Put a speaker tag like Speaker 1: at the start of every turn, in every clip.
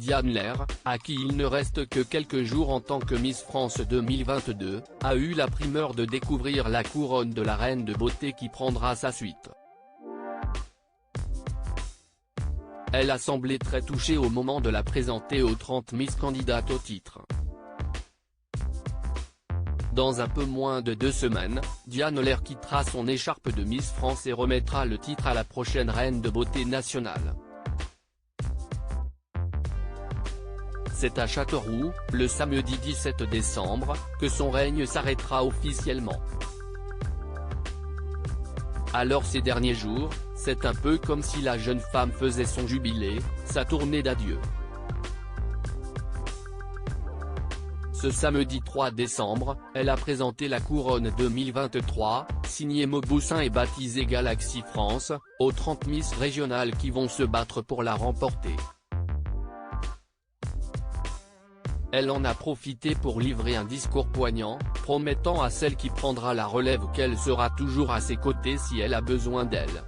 Speaker 1: Diane Lair, à qui il ne reste que quelques jours en tant que Miss France 2022, a eu la primeur de découvrir la couronne de la reine de beauté qui prendra sa suite. Elle a semblé très touchée au moment de la présenter aux 30 Miss candidates au titre. Dans un peu moins de 2 semaines, Diane Lair quittera son écharpe de Miss France et remettra le titre à la prochaine reine de beauté nationale. C'est à Châteauroux, le samedi 17 décembre, que son règne s'arrêtera officiellement. Alors ces derniers jours, c'est un peu comme si la jeune femme faisait son jubilé, sa tournée d'adieu. Ce samedi 3 décembre, elle a présenté la couronne 2023, signée Mauboussin et baptisée Galaxy France, aux 30 Miss régionales qui vont se battre pour la remporter. Elle en a profité pour livrer un discours poignant, promettant à celle qui prendra la relève qu'elle sera toujours à ses côtés si elle a besoin d'elle.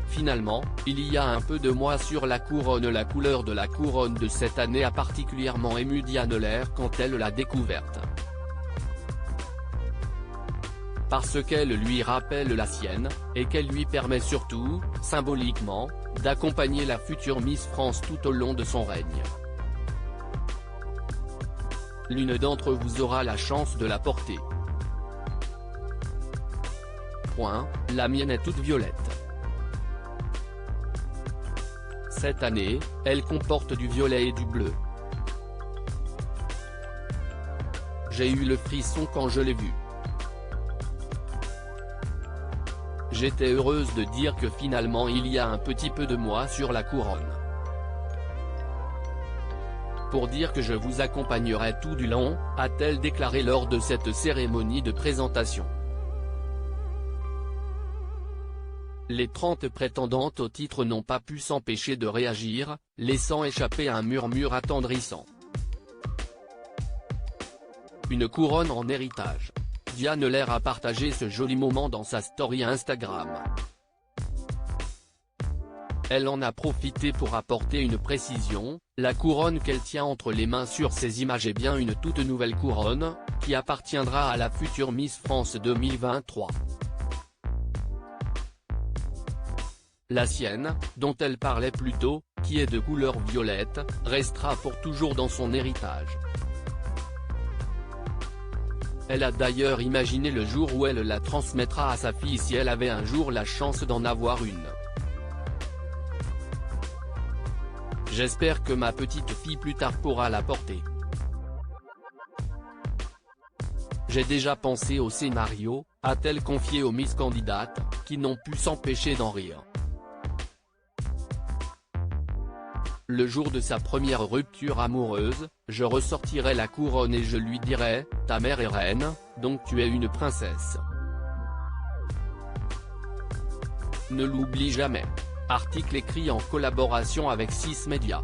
Speaker 1: Finalement, il y a un peu de moi sur la couronne. La couleur de la couronne de cette année a particulièrement ému Diane Lair quand elle l'a découverte. Parce qu'elle lui rappelle la sienne, et qu'elle lui permet surtout, symboliquement, d'accompagner la future Miss France tout au long de son règne. L'une d'entre vous aura la chance de la porter. La mienne est toute violette. Cette année, elle comporte du violet et du bleu. J'ai eu le frisson quand je l'ai vue. J'étais heureuse de dire que finalement il y a un petit peu de moi sur la couronne. Pour dire que je vous accompagnerai tout du long, a-t-elle déclaré lors de cette cérémonie de présentation. Les 30 prétendantes au titre n'ont pas pu s'empêcher de réagir, laissant échapper un murmure attendrissant. Une couronne en héritage. Diane Lair a partagé ce joli moment dans sa story Instagram. Elle en a profité pour apporter une précision, la couronne qu'elle tient entre les mains sur ces images est bien une toute nouvelle couronne, qui appartiendra à la future Miss France 2023. La sienne, dont elle parlait plus tôt, qui est de couleur violette, restera pour toujours dans son héritage. Elle a d'ailleurs imaginé le jour où elle la transmettra à sa fille si elle avait un jour la chance d'en avoir une. J'espère que ma petite fille plus tard pourra la porter. J'ai déjà pensé au scénario, a-t-elle confié aux Miss candidates, qui n'ont pu s'empêcher d'en rire. Le jour de sa première rupture amoureuse, je ressortirai la couronne et je lui dirai, ta mère est reine, donc tu es une princesse. Ne l'oublie jamais. Article écrit en collaboration avec 6 Médias.